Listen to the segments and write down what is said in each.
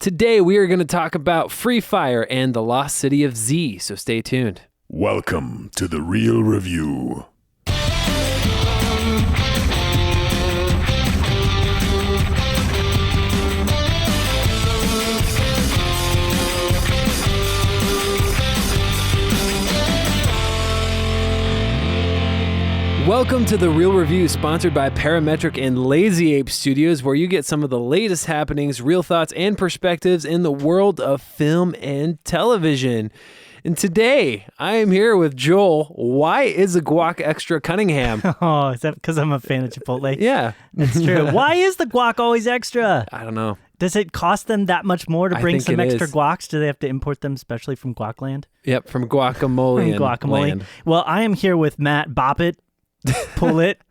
Today we are going to talk about Free Fire and the Lost City of Z, so stay tuned. Welcome to The Real Review. Welcome to The Real Review, sponsored by Parametric and Lazy Ape Studios, where you get some of the latest happenings, real thoughts, and perspectives in the world of film and television. And today, I am here with Joel. Why is the guac extra Cunningham? Oh, is that because I'm a fan of Chipotle? Yeah. That's true. Why is the guac always extra? I don't know. Does it cost them that much more to bring some extra is. guacs? Do they have to import them especially from Guacland? Yep, from guacamole. From guacamole. Land. Well, I am here with Matt. Bop it. Pull it.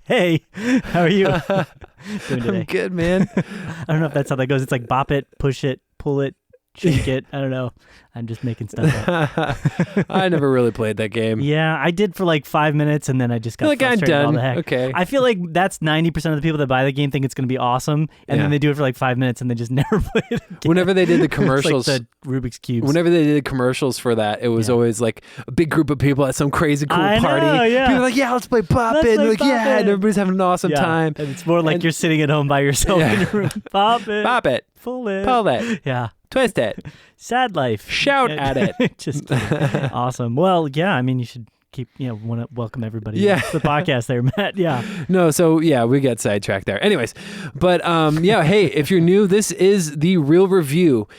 Hey, how are you doing today? I'm good, man. I don't know if that's how that goes. It's like bop it, push it, pull it, shake it. I don't know. I'm just making stuff up. I never really played that game. Yeah, I did for like 5 minutes, and then I just got Like, I'm frustrated. All done. the heck. Okay. I feel like that's 90% of the people that buy the game think it's going to be awesome, and then they do it for like 5 minutes, and they just never play it again. Whenever they did the commercials, it's like the Rubik's Cubes. Whenever they did commercials for that, it was always like a big group of people at some crazy cool I party. know, yeah. People are like, yeah, let's play Bop Let's It. And play like, Bop yeah, It. and everybody's having an awesome Yeah. time. And it's more like you're sitting at home by yourself in your room. Bop it. Bop it. Pull it. Pull it. Yeah. Twist it. Sad life. Shout at it. Just kidding. Awesome. Well, yeah, I mean, you should keep, want to welcome everybody to the podcast there, Matt. Yeah. No, so yeah, we got sidetracked there. Anyways, but yeah, hey, if you're new, this is The Real Review.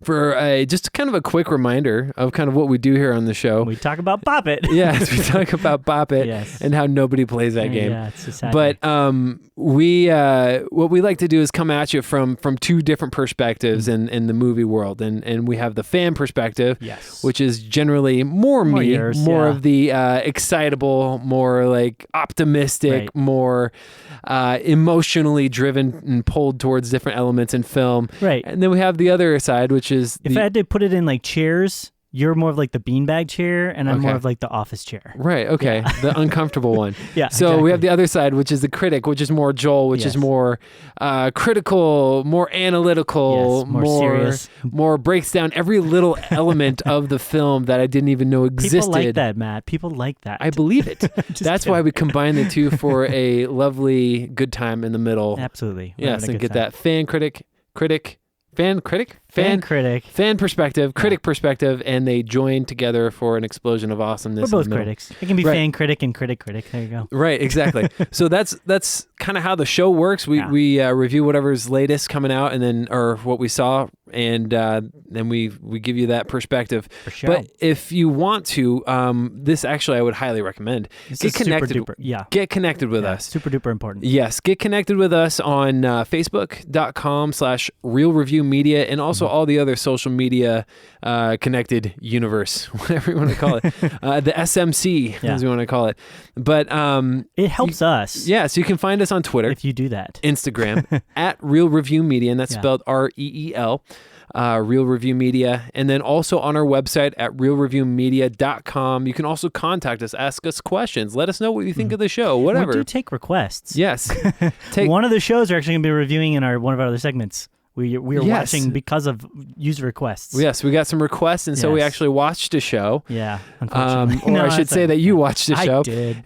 For just kind of a quick reminder of kind of what we do here on the show. We talk about Bop It. Yes, we talk about Bop It and how nobody plays that game. Yeah, it's a sad But game. what we like to do is come at you from two different perspectives in the movie world. And we have the fan perspective, which is generally more me, yours, more of the excitable, more like optimistic, more emotionally driven and pulled towards different elements in film. Right. And then we have the other side, which is if I had to put it in like chairs, you're more of like the beanbag chair, and I'm more of like the office chair. Right, okay. Yeah. The uncomfortable one. Yeah, So we have the other side, which is the critic, which is more Joel, which is more critical, more analytical, more serious. More breaks down every little element of the film that I didn't even know existed. People like that, Matt. People like that. I believe it. That's why we combine the two for a lovely good time in the middle. Absolutely. Yes, and get that fan perspective, critic perspective, and they join together for an explosion of awesomeness. We're both critics. It can be fan critic and critic. There you go. Right, exactly. So that's kind of how the show works. We review whatever's latest coming out, and then or what we saw, and then we give you that perspective. For sure. But if you want to, this actually I would highly recommend. Get connected. Get connected with us. Super duper important. Yes, get connected with us on Facebook.com/RealReviewMedia, and also all the other social media connected universe, whatever you want to call it, the SMC as we want to call it. But it helps us. Yeah, so you can find us on Twitter if you do that, Instagram at Real Review Media, and that's spelled REEL. Real Review Media, and then also on our website at realreviewmedia.com. You can also contact us, ask us questions, let us know what you think of the show, whatever. We do take requests. Yes. One of the shows we're actually going to be reviewing in one of our other segments. We are watching because of user requests. Yes, we got some requests, and so we actually watched a show. Yeah, unfortunately. Or I should say that you watched a show. I did.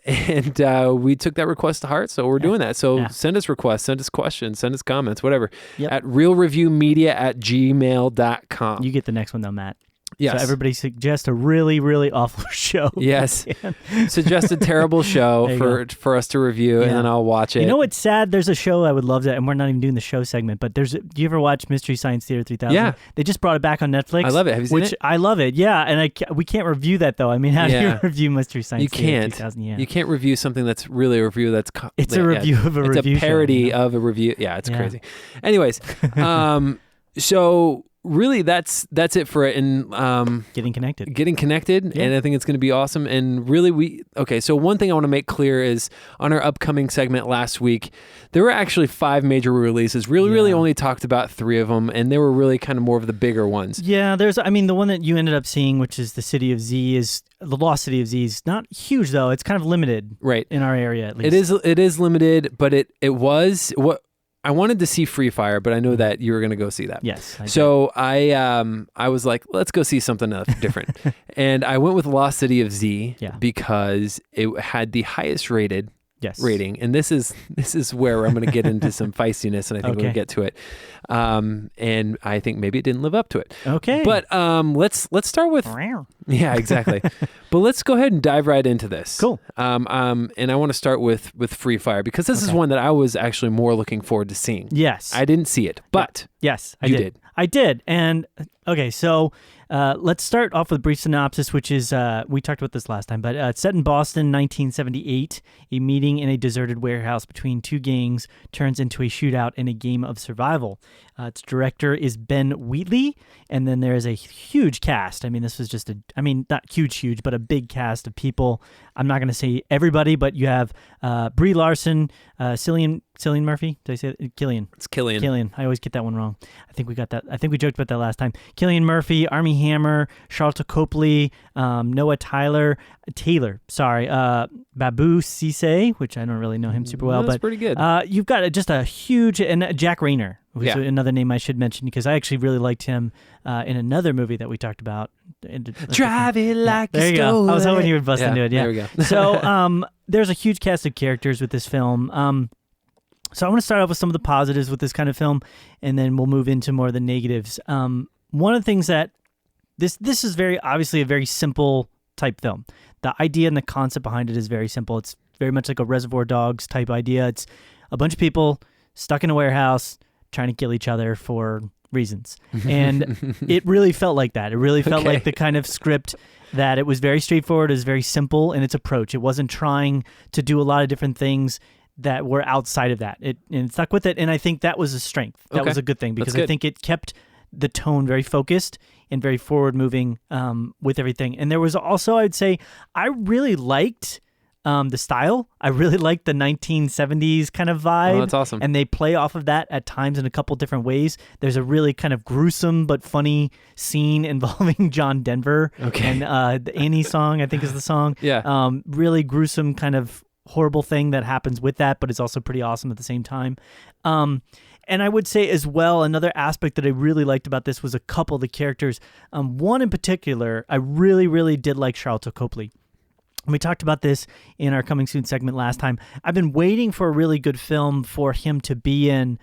And we took that request to heart, so we're doing that. So send us requests, send us questions, send us comments, whatever. At realreviewmedia@gmail.com. You get the next one though, Matt. Yes. So everybody suggest a really, really awful show. Yes. Suggest a terrible show for us to review, and then I'll watch it. You know what's sad? There's a show I would love to, and we're not even doing the show segment, but do you ever watch Mystery Science Theater 3000? Yeah. They just brought it back on Netflix. I love it. Have you seen it? I love it, yeah. And we can't review that, though. I mean, how do you review Mystery Science Theater 3000? You can't review something that's really a review that's... It's a review of a review It's a parody show, of a review. Yeah, it's crazy. Anyways, so... Really, that's it for it. And getting connected, and I think it's going to be awesome. And really, so one thing I want to make clear is on our upcoming segment last week, there were actually 5 major releases. Really only talked about 3 of them, and they were really kind of more of the bigger ones. Yeah, the one that you ended up seeing, which is the Lost City of Z, is not huge though. It's kind of limited, right, in our area at least. It is limited, but it was what. I wanted to see Free Fire, but I know that you were going to go see that. Yes. So I was like, let's go see something different. And I went with Lost City of Z because it had the highest rated rating. And this is where I'm going to get into some feistiness, and I think we'll get to it. And I think maybe it didn't live up to it. Okay. But let's start with yeah, exactly. But let's go ahead and dive right into this. Cool. And I want to start with Free Fire because this is one that I was actually more looking forward to seeing. Yes. I didn't see it, but yes, you did. I did. And okay, so let's start off with a brief synopsis, which is, we talked about this last time, but it's set in Boston, 1978. A meeting in a deserted warehouse between two gangs turns into a shootout in a game of survival. Its director is Ben Wheatley, and then there is a huge cast. I mean, this was just not huge, but a big cast of people. I'm not going to say everybody, but you have Brie Larson, Cillian Murphy. Did I say that? Killian? It's Killian. Killian. I always get that one wrong. I think we got that. I think we joked about that last time. Cillian Murphy, Armie Hammer, Charlotte Copley, Noah Taylor, Babu Cisse, which I don't really know him super well, That's but pretty good. You've got just a huge, and Jack Rayner, who's another name I should mention because I actually really liked him in another movie that we talked about. Drive it like there you go. I was hoping you would bust into it. Yeah. There we go. So there's a huge cast of characters with this film. So I want to start off with some of the positives with this kind of film, and then we'll move into more of the negatives. One of the things that this is very obviously a very simple type film. The idea and the concept behind it is very simple. It's very much like a Reservoir Dogs type idea. It's a bunch of people stuck in a warehouse trying to kill each other for reasons. And it really felt like that. It really felt like the kind of script that it was very straightforward, it was very simple in its approach. It wasn't trying to do a lot of different things that were outside of that. It stuck with it, and I think that was a strength. That was a good thing because I think it kept the tone very focused and very forward-moving with everything. And there was also, I'd say, I really liked the style. I really liked the 1970s kind of vibe. Oh, that's awesome. And they play off of that at times in a couple different ways. There's a really kind of gruesome but funny scene involving John Denver. And the Annie song, I think is the song. Yeah. Really gruesome kind of horrible thing that happens with that, but it's also pretty awesome at the same time. And I would say as well, another aspect that I really liked about this was a couple of the characters. One in particular, I really, really did like Charlotte Copley. We talked about this in our Coming Soon segment last time. I've been waiting for a really good film for him to be in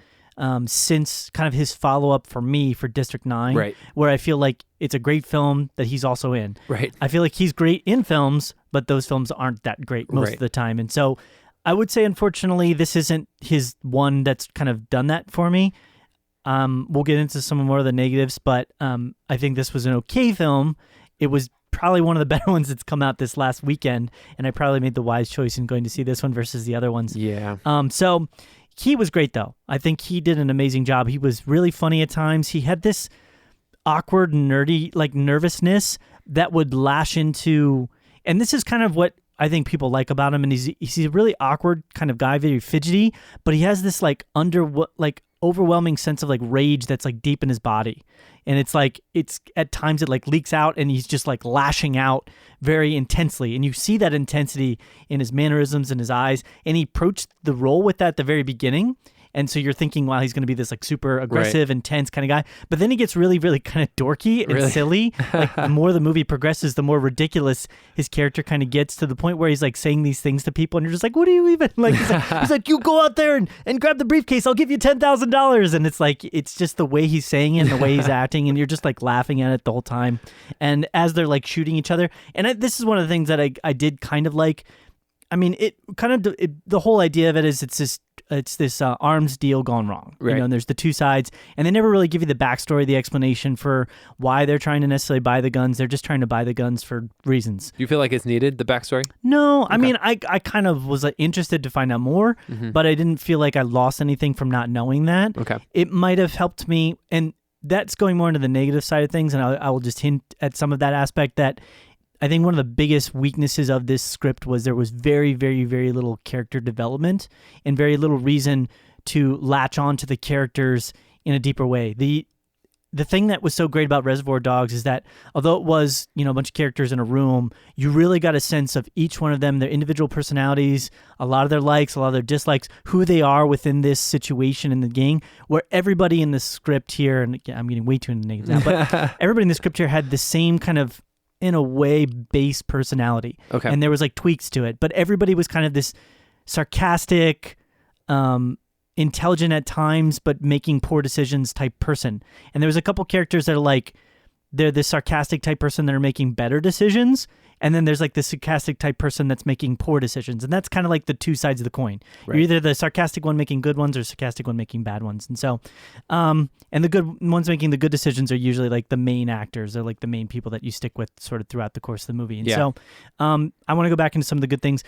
since kind of his follow-up for me for District 9, where I feel like it's a great film that he's also in. I feel like he's great in films, but those films aren't that great most of the time. And so I would say, unfortunately, this isn't his one that's kind of done that for me. We'll get into some more of the negatives, but I think this was an okay film. It was probably one of the better ones that's come out this last weekend, and I probably made the wise choice in going to see this one versus the other ones. Yeah. So he was great, though. I think he did an amazing job. He was really funny at times. He had this awkward, nerdy, like nervousness that would lash into, and this is kind of what I think people like about him, and he's a really awkward kind of guy, very fidgety, but he has this like overwhelming sense of like rage that's like deep in his body. And it's like, it's at times it like leaks out and he's just like lashing out very intensely. And you see that intensity in his mannerisms and his eyes. And he approached the role with that at the very beginning. And so you're thinking, wow, he's going to be this like super aggressive, intense kind of guy. But then he gets really, really kind of dorky and silly. Like the more the movie progresses, the more ridiculous his character kind of gets, to the point where he's like saying these things to people and you're just like, what do you even like? He's like, you go out there and grab the briefcase. I'll give you $10,000. And it's like, it's just the way he's saying it and the way he's acting. And you're just like laughing at it the whole time. And as they're like shooting each other. And this is one of the things that I did kind of like. I mean, the whole idea of it is it's this arms deal gone wrong. You know, and there's the two sides, and they never really give you the backstory, the explanation for why they're trying to necessarily buy the guns. They're just trying to buy the guns for reasons. Do you feel like it's needed, the backstory? No, I mean, I kind of was interested to find out more, but I didn't feel like I lost anything from not knowing that. It might have helped me, and that's going more into the negative side of things, and I will just hint at some of that aspect that I think one of the biggest weaknesses of this script was there was very, very, very little character development and very little reason to latch on to the characters in a deeper way. the thing that was so great about Reservoir Dogs is that although it was, a bunch of characters in a room, you really got a sense of each one of them, their individual personalities, a lot of their likes, a lot of their dislikes, who they are within this situation in the gang, where everybody in the script here, and again, I'm getting way too into negatives now, but everybody in the script here had the same kind of, in a way, base personality. Okay. And there was like tweaks to it, but everybody was kind of this sarcastic, intelligent at times, but making poor decisions type person. And there was a couple characters that are like, they're this sarcastic type person that are making better decisions. And then there's like the sarcastic type person that's making poor decisions. And that's kind of like the two sides of the coin. Right. You're either the sarcastic one making good ones or sarcastic one making bad ones. And so, and the good ones making the good decisions are usually like the main actors. They're like the main people that you stick with sort of throughout the course of the movie. And so I want to go back into some of the good things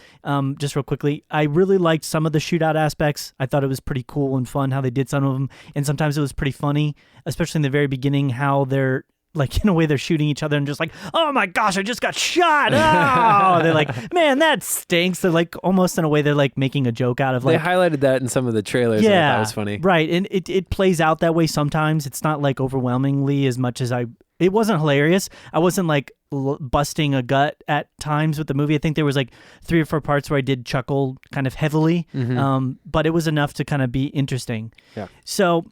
just real quickly. I really liked some of the shootout aspects. I thought it was pretty cool and fun how they did some of them. And sometimes it was pretty funny, especially in the very beginning, how they're, like, in a way, they're shooting each other and just like, oh my gosh, I just got shot. Oh, they're like, man, that stinks. They're like, almost in a way, they're like making a joke out of like. They highlighted that in some of the trailers. Yeah. And I thought it was funny. Right. And it plays out that way sometimes. It's not like overwhelmingly as much as it wasn't hilarious. I wasn't like busting a gut at times with the movie. I think there was like 3 or 4 parts where I did chuckle kind of heavily. Mm-hmm. But it was enough to kind of be interesting. Yeah. So,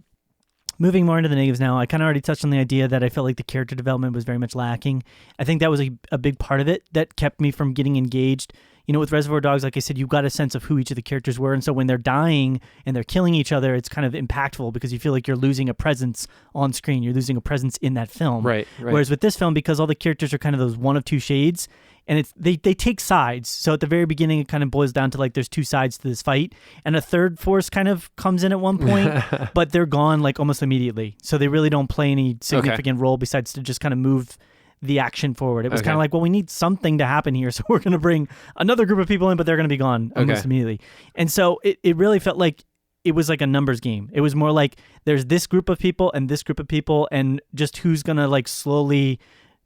moving more into the negatives now, I kind of already touched on the idea that I felt like the character development was very much lacking. I think that was a big part of it that kept me from getting engaged. With Reservoir Dogs, like I said, you got a sense of who each of the characters were. And so when they're dying and they're killing each other, it's kind of impactful because you feel like you're losing a presence on screen. You're losing a presence in that film. Right. Whereas with this film, because all the characters are kind of those one of two shades, and they take sides. So at the very beginning, it kind of boils down to like there's 2 sides to this fight, and a third force kind of comes in at one point, but they're gone like almost immediately. So they really don't play any significant role besides to just kind of move the action forward. It was kind of like, well, we need something to happen here, so we're going to bring another group of people in, but they're going to be gone almost immediately. And so it really felt like it was like a numbers game. It was more like there's this group of people and this group of people, and just who's going to like slowly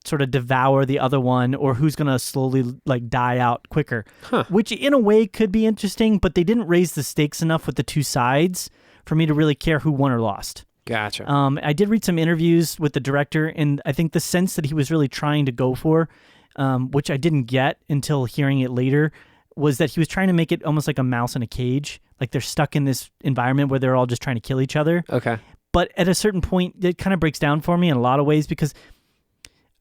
sort of devour the other one, or who's going to slowly like die out quicker, which in a way could be interesting, but they didn't raise the stakes enough with the 2 sides for me to really care who won or lost. Gotcha. I did read some interviews with the director, and I think the sense that he was really trying to go for, which I didn't get until hearing it later, was that he was trying to make it almost like a mouse in a cage. Like they're stuck in this environment where they're all just trying to kill each other. Okay. But at a certain point, it kind of breaks down for me in a lot of ways because,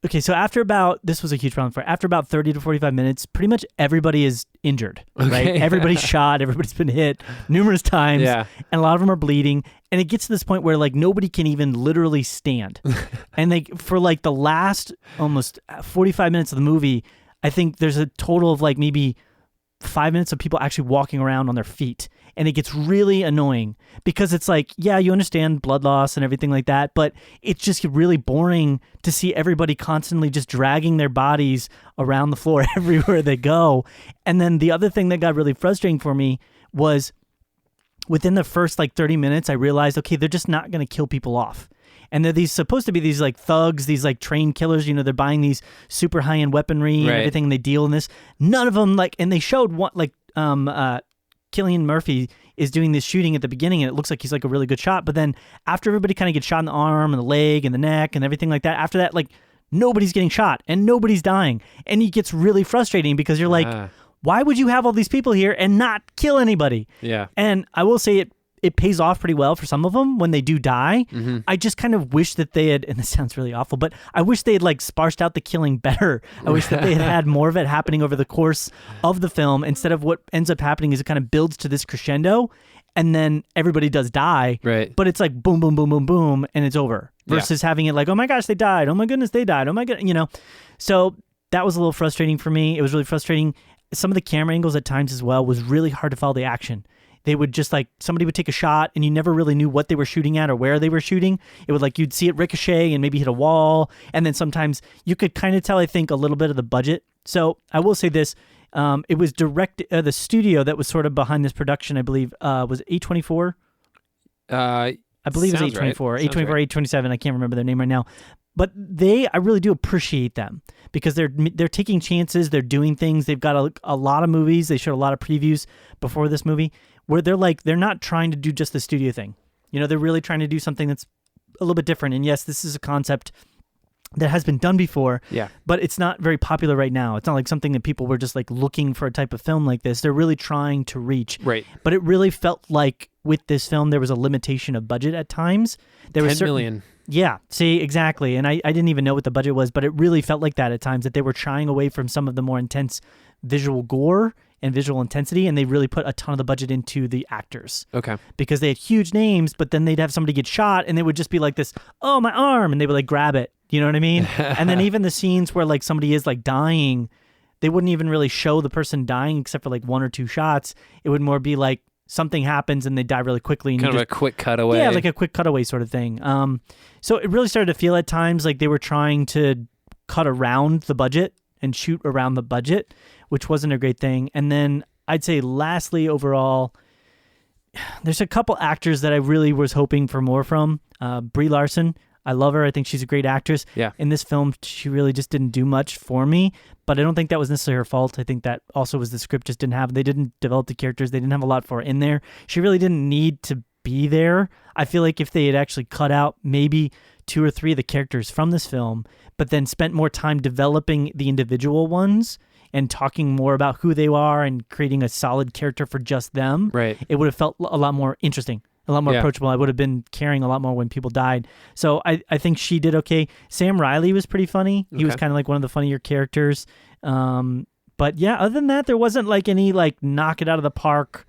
okay, so after about 30 to 45 minutes, pretty much everybody is injured, right? Everybody's shot, everybody's been hit numerous times, and a lot of them are bleeding. And it gets to this point where like nobody can even literally stand. And for like the last almost 45 minutes of the movie, I think there's a total of like maybe 5 minutes of people actually walking around on their feet. And it gets really annoying because it's like, yeah, you understand blood loss and everything like that, but it's just really boring to see everybody constantly just dragging their bodies around the floor everywhere they go. And then the other thing that got really frustrating for me was within the first like 30 minutes, I realized, okay, they're just not going to kill people off. And they're supposed to be these like thugs, these like trained killers, they're buying these super high-end weaponry and everything, and they deal in this. None of them and they showed one Cillian Murphy is doing this shooting at the beginning, and it looks like he's like a really good shot. But then after everybody kind of gets shot in the arm and the leg and the neck and everything like that, after that, like nobody's getting shot and nobody's dying. And it gets really frustrating because you're like, why would you have all these people here and not kill anybody? Yeah. And I will say it pays off pretty well for some of them when they do die. Mm-hmm. I just kind of wish that they had, and this sounds really awful, but I wish they had like sparsed out the killing better. I wish that they had more of it happening over the course of the film instead of what ends up happening is it kind of builds to this crescendo and then everybody does die. Right. But it's like boom, boom, boom, boom, boom, and it's over. Versus having it like, oh my gosh, they died. Oh my goodness, they died. Oh my goodness, So that was a little frustrating for me. It was really frustrating. Some of the camera angles at times as well was really hard to follow the action. They would just like, somebody would take a shot and you never really knew what they were shooting at or where they were shooting. It would like, you'd see it ricochet and maybe hit a wall. And then sometimes you could kind of tell, I think, a little bit of the budget. So I will say this, it was the studio that was sort of behind this production, I believe, was A24. I believe it was A24, right. A24, right. A27. I can't remember their name right now. But I really do appreciate them because they're taking chances. They're doing things. They've got a lot of movies. They showed a lot of previews before this movie where they're not trying to do just the studio thing. They're really trying to do something that's a little bit different. And yes, this is a concept that has been done before, Yeah. but it's not very popular right now. It's not like something that people were just like looking for a type of film like this. They're really trying to reach. Right. But it really felt like with this film, there was a limitation of budget at times. There was 10 million. Yeah, see, exactly. And I didn't even know what the budget was, but it really felt like that at times, that they were shying away from some of the more intense visual gore and visual intensity, and they really put a ton of the budget into the actors. Okay. Because they had huge names, but then they'd have somebody get shot, and they would just be like this, oh, my arm, and they would like grab it. You know what I mean? And then even the scenes where like somebody is like dying, they wouldn't even really show the person dying except for like one or two shots. It would more be like something happens and they die really quickly. And Kind of a quick cutaway. Yeah, like a quick cutaway sort of thing. So it really started to feel at times like they were trying to cut around the budget and shoot around the budget, which wasn't a great thing. And then I'd say lastly, overall, there's a couple actors that I really was hoping for more from. Brie Larson, I love her. I think she's a great actress. Yeah. In this film, she really just didn't do much for me, but I don't think that was necessarily her fault. I think that also was the script just didn't have, they didn't develop the characters. They didn't have a lot for her in there. She really didn't need to be there. I feel like if they had actually cut out maybe 2 or 3 of the characters from this film, but then spent more time developing the individual ones and talking more about who they are and creating a solid character for just them, Right. it would have felt a lot more interesting, a lot more approachable. I would have been caring a lot more when people died. So I think she did okay. Sam Riley was pretty funny. He was kind of like one of the funnier characters. But yeah, other than that, there wasn't like any like knock it out of the park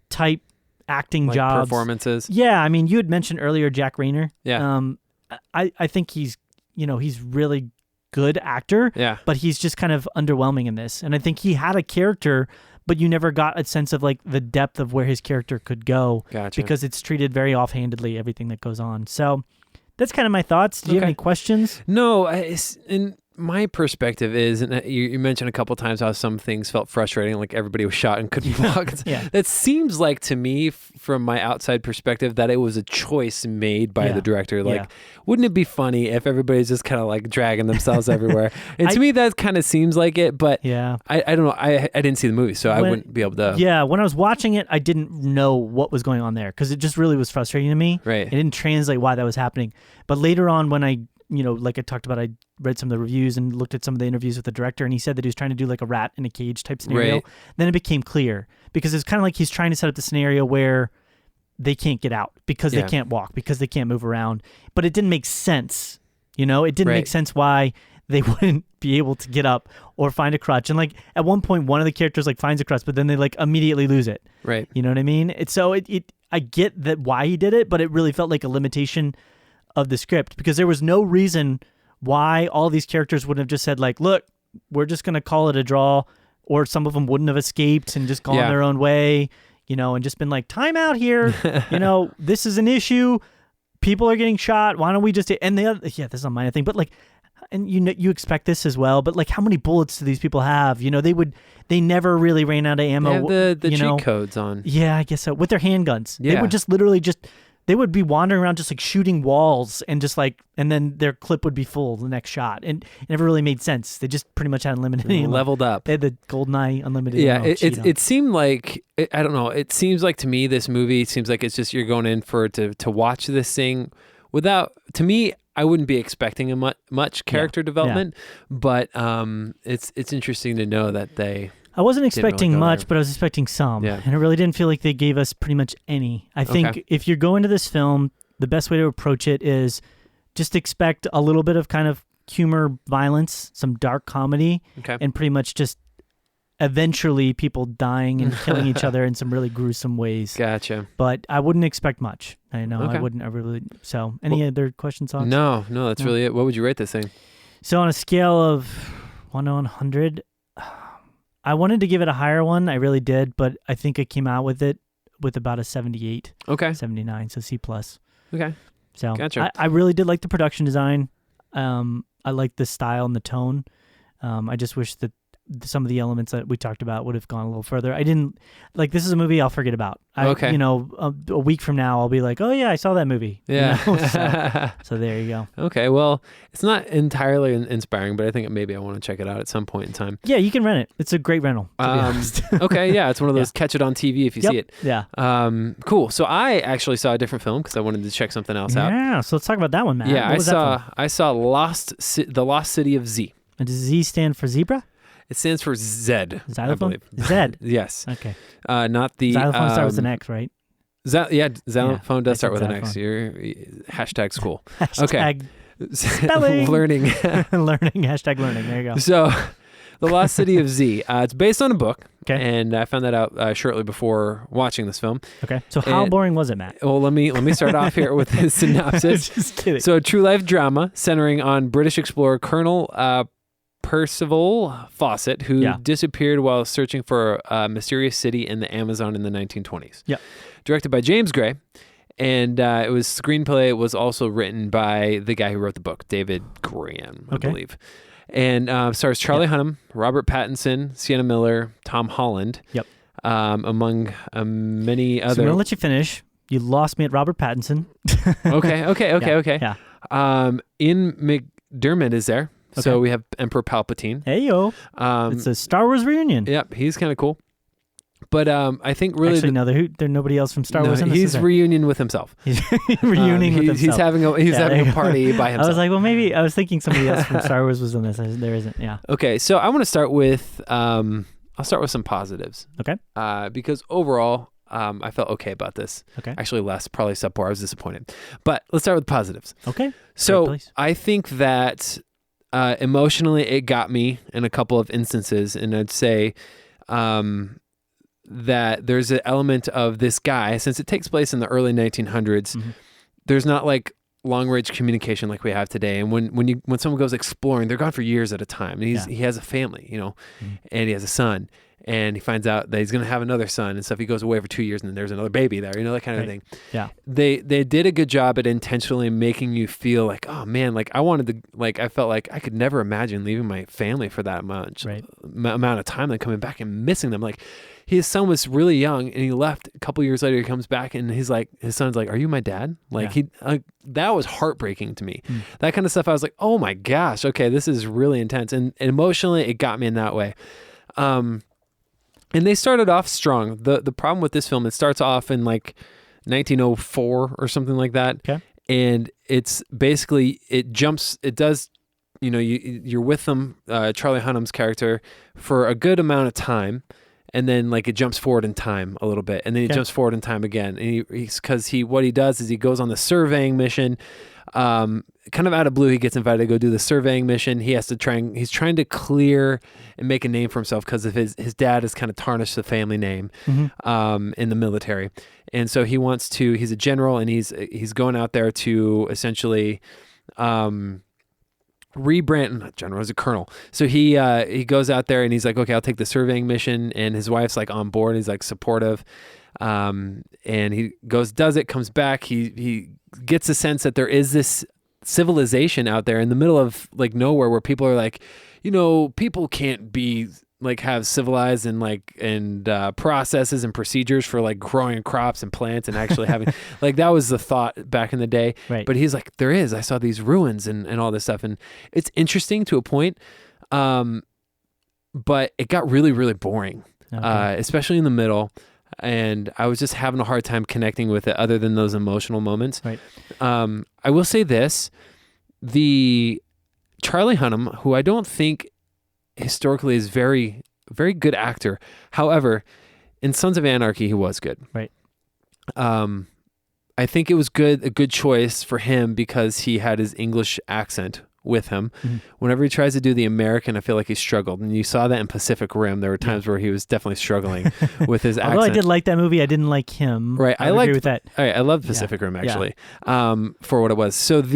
type acting Like jobs. performances. Yeah, I mean, you had mentioned earlier Jack Rayner. Yeah. I think he's really good actor. Yeah. But he's just kind of underwhelming in this. And I think he had a character, but you never got a sense of like the depth of where his character could go. Gotcha. Because it's treated very offhandedly, everything that goes on. So that's kind of my thoughts. Do you have any questions? No, and my perspective is, and you mentioned a couple times how some things felt frustrating, like everybody was shot and couldn't walk. Yeah. That seems like to me, from my outside perspective, that it was a choice made by the director. Like, wouldn't it be funny if everybody's just kind of like dragging themselves everywhere? And to me, that kind of seems like it, but I don't know. I didn't see the movie, so I wouldn't be able to. Yeah, when I was watching it, I didn't know what was going on there because it just really was frustrating to me. Right. It didn't translate why that was happening. But later on, when I like I talked about, I read some of the reviews and looked at some of the interviews with the director, and he said that he was trying to do like a rat in a cage type scenario. Right. Then it became clear because it's kind of like he's trying to set up the scenario where they can't get out because they can't walk, because they can't move around. But it didn't make sense. It didn't make sense why they wouldn't be able to get up or find a crutch. And like at one point, one of the characters like finds a crutch, but then they like immediately lose it. Right. You know what I mean? I get that why he did it, but it really felt like a limitation of the script because there was no reason why all these characters wouldn't have just said like, look, we're just going to call it a draw, or some of them wouldn't have escaped and just gone their own way, and just been like, time out here, this is an issue. People are getting shot. Why don't we just, and the other, this is a minor thing, but like, and you expect this as well, but like how many bullets do these people have? They never really ran out of ammo. They have the cheat codes on. Yeah, I guess so. With their handguns. Yeah. They would just literally they would be wandering around just like shooting walls and just like, and then their clip would be full the next shot. And it never really made sense. They just pretty much had unlimited ammo. Leveled up. They had the GoldenEye unlimited Yeah, ammo. it seemed like, I don't know, it seems like to me, this movie seems like it's just you're going in to watch this thing without, to me, I wouldn't be expecting a much character development, but it's interesting to know that they... I wasn't expecting really much, there. but I was expecting some. Yeah. And it really didn't feel like they gave us pretty much any. I think if you're going to this film, the best way to approach it is just expect a little bit of kind of humor, violence, some dark comedy, and pretty much just eventually people dying and killing each other in some really gruesome ways. Gotcha. But I wouldn't expect much. I know Okay. I wouldn't. I really. So, any other questions on? No, that's really it. What would you rate this thing? So on a scale of 1 to 100, I wanted to give it a higher one. I really did, but I think I came out with it with about a 78. Okay. 79, so C+. Okay. So Gotcha. I really did like the production design. I liked the style and the tone. I just wish that some of the elements that we talked about would have gone a little further. I didn't like. This is a movie I'll forget about. Okay. You know, a week from now I'll be like, oh yeah, I saw that movie. Yeah. You know? So there you go. Okay. Well, it's not entirely inspiring, but I think maybe I want to check it out at some point in time. Yeah, you can rent it. It's a great rental. To be honest. Okay. Yeah, it's one of those catch it on TV if you see it. Yeah. Cool. So I actually saw a different film because I wanted to check something else out. Yeah. So let's talk about that one, Matt. Yeah, What was that film? I saw The Lost City of Z. And does Z stand for zebra? It stands for Zed, I Xylophone? believe. Zed. Yes. Okay. Not the Xylophone starts with an X, right? Xylophone does I start with said an X. xylophone. You're hashtag school. Hashtag Spelling. Learning. learning. Hashtag learning. There you go. So, The Lost City of Z. It's based on a book. Okay. And I found that out shortly before watching this film. Okay. So how boring was it, Matt? Well, let me start off here with the synopsis. Just kidding. So, a true life drama centering on British explorer Colonel Percival Fawcett, who disappeared while searching for a mysterious city in the Amazon in the 1920s. Yep. Directed by James Gray. And it was screenplay was also written by the guy who wrote the book, David Graham, I believe. And stars Charlie Hunnam, Robert Pattinson, Sienna Miller, Tom Holland. Yep. Among many other. So I'm gonna let you finish. You lost me at Robert Pattinson. Okay. Yeah. Ian McDermott is there. Okay. So we have Emperor Palpatine. Hey yo. It's a Star Wars reunion. Yep, he's kind of cool. But I think really actually no, there's nobody else from Star Wars in this. He's reunion with himself. He's reuniting with himself. He's having a party by himself. I was like, well, maybe I was thinking somebody else from Star Wars was in this. There isn't. Yeah. Okay, so I want to start with I'll start with some positives. Okay. Because overall, I felt okay about this. Okay. Actually, probably subpar. I was disappointed. But let's start with positives. Okay. So I think that emotionally, it got me in a couple of instances, and I'd say that there's an element of this guy, since it takes place in the early 1900s, there's not like long range communication like we have today. And when someone goes exploring, they're gone for years at a time. And he has a family, and he has a son, and he finds out that he's going to have another son and stuff. He goes away for 2 years, and then there's another baby there, that kind of thing. Yeah. They did a good job at intentionally making you feel like, oh man, like I felt like I could never imagine leaving my family for that much amount of time, and coming back and missing them. Like, his son was really young, and he left. A couple years later, he comes back, and his son's like, "Are you my dad?" Like that was heartbreaking to me. That kind of stuff. I was like, "Oh my gosh, okay, this is really intense." And emotionally, it got me in that way. And they started off strong. The problem with this film, it starts off in like 1904 or something like that. Okay. And it's basically it does. You're with them, Charlie Hunnam's character, for a good amount of time. And then like it jumps forward in time a little bit, and then he jumps forward in time again. And what he does is he goes on the surveying mission, kind of out of blue. He gets invited to go do the surveying mission. He has to he's trying to clear and make a name for himself because of his dad has kind of tarnished the family name in the military. And so he's a general, and he's going out there to essentially rebrand. Not general, as a colonel. So he goes out there, and he's like, okay, I'll take the surveying mission, and his wife's like on board. He's like supportive, and he does it, comes back. He gets a sense that there is this civilization out there in the middle of like nowhere, where people are like, people can't be like have civilized and processes and procedures for like growing crops and plants and actually having like that was the thought back in the day. Right. But he's like, there is. I saw these ruins and all this stuff, and it's interesting to a point, but it got really, really boring, especially in the middle. And I was just having a hard time connecting with it, other than those emotional moments. Right. I will say this: the Charlie Hunnam, who I don't think historically is very, very good actor. However, in Sons of Anarchy, he was good. Right. I think it was a good choice for him because he had his English accent with him. Whenever he tries to do the American, I feel like he struggled. And you saw that in Pacific Rim. There were times where he was definitely struggling with his accent. Although I did like that movie, I didn't like him. Right. I agree with that. All right, I loved Pacific Rim, actually, for what it was. So for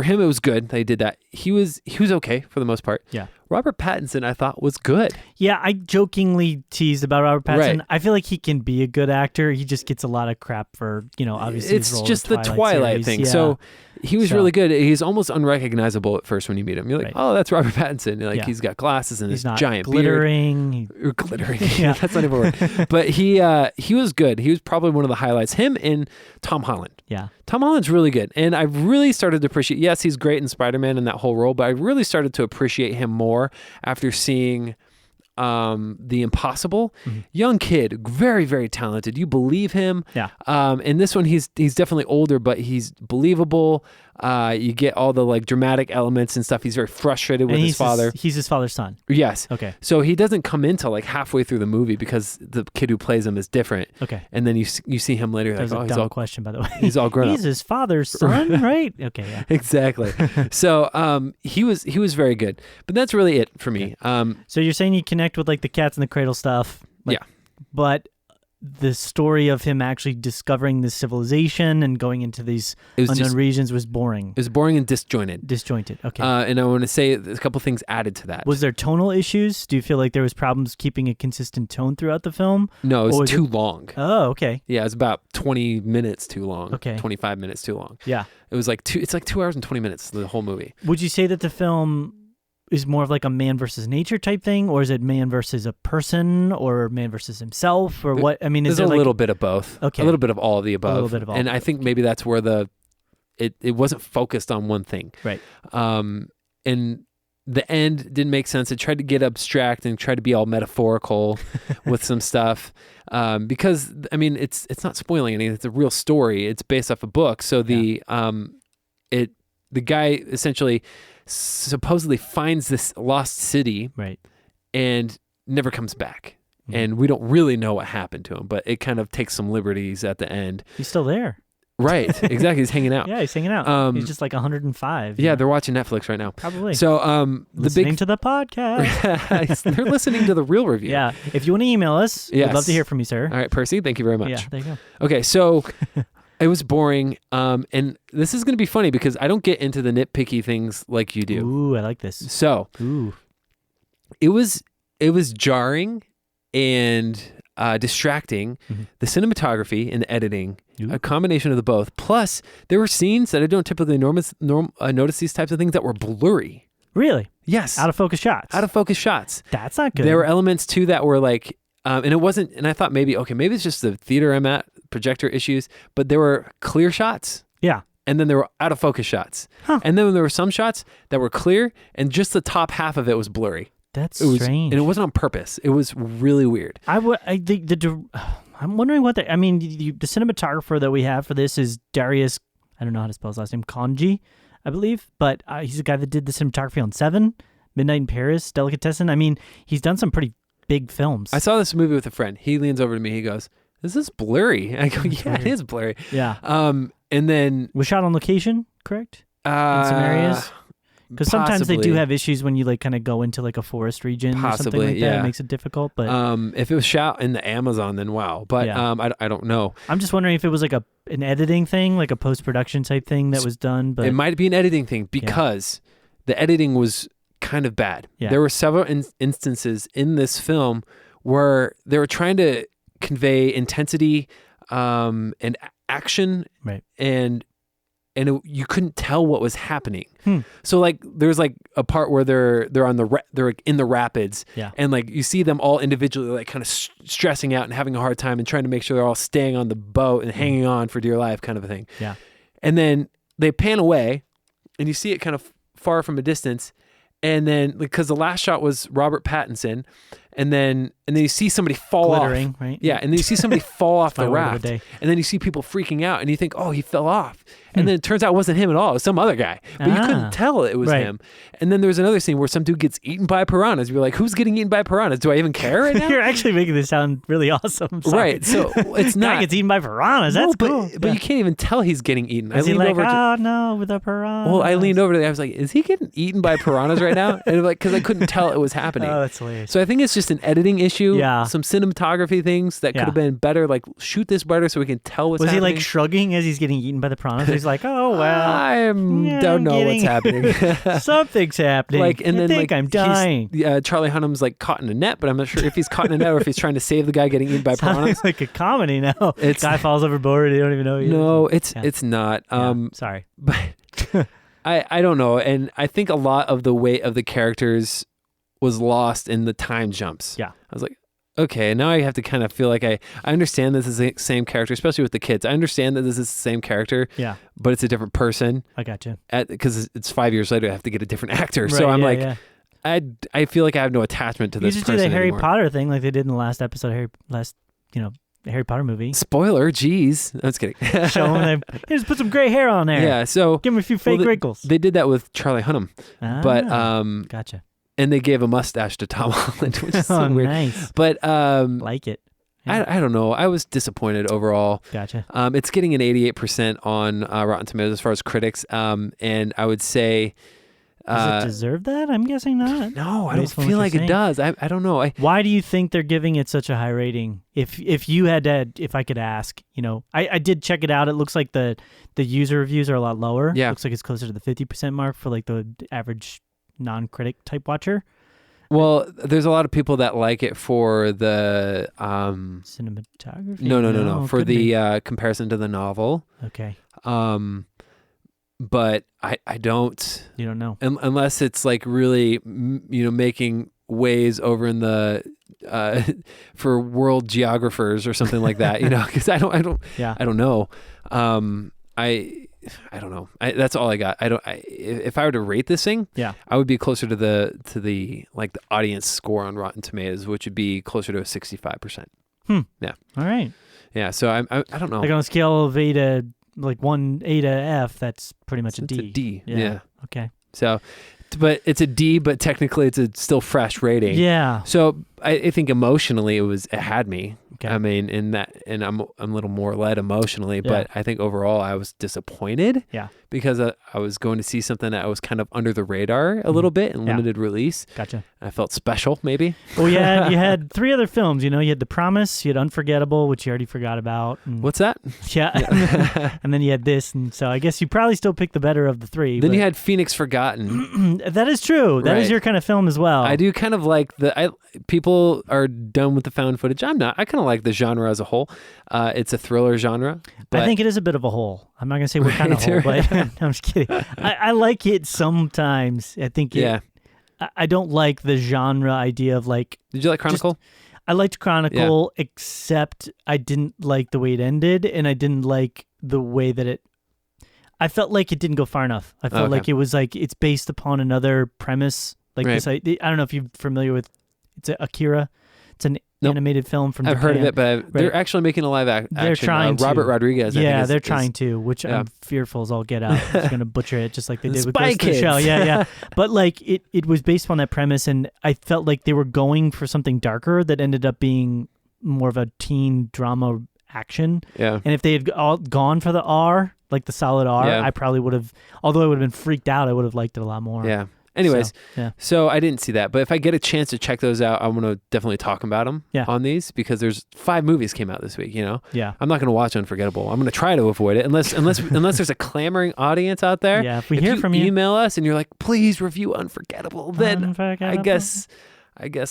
him, it was good. They did that. he was okay for the most part. Yeah. Robert Pattinson, I thought, was good. Yeah, I jokingly teased about Robert Pattinson. Right. I feel like he can be a good actor. He just gets a lot of crap for, obviously his It's role in just the Twilight series. thing. Yeah. So he was really good. He's almost unrecognizable at first when you meet him. You're like, Right. oh, that's Robert Pattinson. Like he's got glasses and he's this not giant glittering. beard. Or glittering. Yeah. That's not even a word. But he was good. He was probably one of the highlights. Him and Tom Holland. Yeah. Tom Holland's really good. And I've really started to appreciate, yes, he's great in Spider-Man and that whole role, but I really started to appreciate him more after seeing The Impossible. Mm-hmm. Young kid, very, very talented. You believe him. Yeah. And this one, he's definitely older, but he's believable. You get all the like dramatic elements and stuff. He's very frustrated with his father. He's his father's son. Yes. Okay. So he doesn't come in till like halfway through the movie because the kid who plays him is different. Okay. And then you see him later. That was like, a dumb question, by the way. He's all grown He's up. his father's son, right? Okay. Yeah. Exactly. So he was very good. But that's really it for me. So you're saying you connect with like the cats in the cradle stuff. Yeah. But the story of him actually discovering this civilization and going into these unknown regions was boring. It was boring and disjointed. Disjointed. Okay. And I want to say there's a couple things added to that. Was there tonal issues? Do you feel like there was problems keeping a consistent tone throughout the film? No, it was too long. Oh, okay. Yeah, it was about 20 minutes too long. Okay. 25 minutes too long. Yeah. It was like 2 hours and 20 minutes, the whole movie. Would you say that the film is more of like a man versus nature type thing, or is it man versus a person, or man versus himself, or what? I mean, is there's there a like little bit of both. Okay. A little bit of all of the above. A little bit of all. And I think maybe that's where it wasn't focused on one thing. Right. And the end didn't make sense. It tried to get abstract and tried to be all metaphorical with some stuff. Because I mean, it's not spoiling anything. It's a real story. It's based off a book. So the guy essentially supposedly finds this lost city, right, and never comes back. Mm-hmm. And we don't really know what happened to him, but it kind of takes some liberties at the end. He's still there. Right, exactly. He's hanging out. Yeah, he's hanging out. He's just like 105. Yeah, they're watching Netflix right now. Probably. So listening to the podcast. They're listening to the real review. Yeah. If you want to email us, we'd love to hear from you, sir. All right, Percy, thank you very much. Yeah, there you go. Okay, so it was boring. And this is going to be funny because I don't get into the nitpicky things like you do. Ooh, I like this. So Ooh. it was jarring and distracting. Mm-hmm. The cinematography and the editing, Ooh. a combination of the both. Plus, there were scenes that I don't typically notice these types of things that were blurry. Really? Yes. Out of focus shots. Out of focus shots. That's not good. There were elements too that were like, and it wasn't, and I thought maybe it's just the theater I'm at, projector issues, but there were clear shots. Yeah. And then there were out of focus shots. Huh. And then there were some shots that were clear and just the top half of it was blurry. That's It was, strange. and it wasn't on purpose. It was really weird. I'm wondering what the cinematographer that we have for this is Darius, I don't know how to spell his last name, Kanji, I believe, but he's the guy that did the cinematography on Seven, Midnight in Paris, Delicatessen. I mean, he's done some pretty big films. I saw this movie with a friend. He leans over to me. He goes, "Is this blurry?" I go, "Yeah, it is blurry." Yeah. And then Was shot on location, correct? In some areas? Because sometimes they do have issues when you like kind of go into like a forest region or something Possibly, like that. yeah. It makes it difficult. But if it was shot in the Amazon, then wow. But Yeah. I don't know. I'm just wondering if it was like an editing thing, like a post-production type thing that was done. But It might be an editing thing because the editing was kind of bad. Yeah. There were several instances in this film where they were trying to convey intensity and action, Right. and you couldn't tell what was happening. So like there's like a part where they're like in the rapids, Yeah. and like you see them all individually like kind of stressing out and having a hard time and trying to make sure they're all staying on the boat and hanging on for dear life, kind of a thing. Yeah. And then they pan away, and you see it kind of far from a distance, and then because the last shot was Robert Pattinson, and then you see somebody fall Glittering, off. right? Yeah, and then you see somebody fall off my the word of the raft, day. and then you see people freaking out, and you think, oh, he fell off. And then it turns out it wasn't him at all. It was some other guy. But you couldn't tell it was Right. him. And then there was another scene where some dude gets eaten by piranhas. You're like, who's getting eaten by piranhas? Do I even care right now? You're actually making this sound really awesome. Sorry. Right. So it's Guy not. gets eaten by piranhas. No, That's but, cool. but you can't even tell he's getting eaten. Is he leaned like, over to, oh no, with a piranha? well, I leaned over to the, I was like, is he getting eaten by piranhas right now? And like, because I couldn't tell it was happening. Oh, that's hilarious. So I think it's just an editing issue. Yeah. Some cinematography things that could have been better. Like, shoot this better so we can tell what's happening. Was he like shrugging as he's getting eaten by the piranhas? He's like, oh, well. I don't know what's happening. Something's happening. Like, and then like I'm dying. Charlie Hunnam's like caught in a net, but I'm not sure if he's caught in a net or if he's trying to save the guy getting eaten by piranhas. Sounds like a comedy now. Guy falls overboard. You don't even know. No, it's not. Sorry, but I don't know, and I think a lot of the weight of the characters was lost in the time jumps. Yeah, I was like, okay, now I have to kind of feel like I understand this is the same character, especially with the kids. I understand that this is the same character. Yeah, but it's a different person. I got you. Because it's 5 years later, I have to get a different actor. So I'm I feel like I have no attachment to this person You just do the Harry anymore. Potter thing like they did in the last episode, the Harry Potter movie. Spoiler, geez. I'm just kidding. Show him just put some gray hair on there. Yeah, so give him a few fake wrinkles. They did that with Charlie Hunnam, but gotcha. And they gave a mustache to Tom Holland, which is so weird. Nice. But like it. Yeah. I don't know. I was disappointed overall. Gotcha. It's getting an 88% on Rotten Tomatoes as far as critics, and I would say. Does it deserve that? I'm guessing not. No, I don't feel like it does. I don't know. Why do you think they're giving it such a high rating? If I could ask, I did check it out. It looks like the user reviews are a lot lower. Yeah. It looks like it's closer to the 50% mark for like the average non-critic type watcher. Well, there's a lot of people that like it for the cinematography. No. For the comparison to the novel. Okay. But I don't. You don't know unless it's like really making waves over in the for world geographers or something like that. Because I don't. Yeah. I don't know. I don't know. That's all I got. If I were to rate this thing, I would be closer to the like the audience score on Rotten Tomatoes, which would be closer to a 65%. Yeah. All right. Yeah. So I don't know. Like on a scale of A to like 1A to F, that's pretty much a D. It's a D. Yeah. Okay. So, but it's a D, but technically it's a still fresh rating. Yeah. So I think emotionally it had me. Okay. I mean, and I'm a little more led emotionally, but I think overall I was disappointed. Yeah. Because I was going to see something that was kind of under the radar a little bit and limited release. Gotcha. I felt special, maybe. Well, you had 3 other films. You had The Promise, you had Unforgettable, which you already forgot about. What's that? Yeah. And then you had this, and so I guess you probably still picked the better of the 3. Then you had Phoenix Forgotten. That is true. That is your kind of film as well. I do kind of like people are done with the found footage. I'm not. I kind of like the genre as a whole. It's a thriller genre. But I think it is a bit of a hole. I'm not going to say what kind of hole, but no, I'm just kidding. I like it sometimes. I think I don't like the genre idea of like... Did you like Chronicle? I liked Chronicle, except I didn't like the way it ended, and I didn't like the way that it... I felt like it didn't go far enough. I felt like it was like it's based upon another premise. Like this, I don't know if you're familiar with... It's Akira. It's an animated film from Japan. I've heard of it, but they're actually making a live action. They're trying to. Robert Rodriguez. Yeah, they're trying to, which I'm fearful as all get out. It's going to butcher it just like they did with Ghost in the Shell. Yeah. But like it was based upon that premise, and I felt like they were going for something darker that ended up being more of a teen drama action. Yeah. And if they had all gone for the R, like the solid R, I probably would have, although I would have been freaked out, I would have liked it a lot more. Yeah. Anyways, so I didn't see that. But if I get a chance to check those out, I want to definitely talk about them on these because there's 5 movies came out this week, Yeah. I'm not going to watch Unforgettable. I'm going to try to avoid it unless there's a clamoring audience out there. Yeah, if we hear from you. Email us and you're like, please review Unforgettable. Then I guess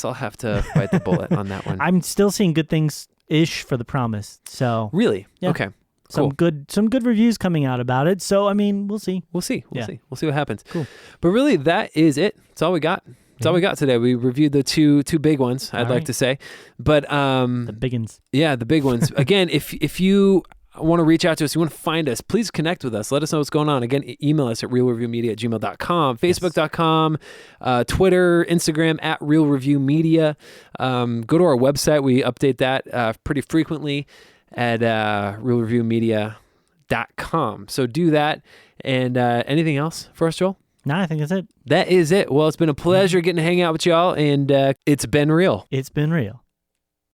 I'll have to bite the bullet on that one. I'm still seeing good things-ish for The Promise. So really? Yeah. Okay. Some good reviews coming out about it. So I mean, we'll see. We'll see what happens. Cool. But really, that is it. That's all we got. That's all we got today. We reviewed the two big ones. I'd like to say, but the big ones. Yeah, the big ones. Again, if you want to reach out to us, you want to find us, please connect with us. Let us know what's going on. Again, email us at realreviewmedia@gmail.com, facebook.com, Twitter, Instagram at realreviewmedia. Go to our website. We update that pretty frequently at realreviewmedia.com. So do that. And anything else for us, Joel? No, I think that's it. That is it. Well, it's been a pleasure getting to hang out with y'all, and it's been real. It's been real.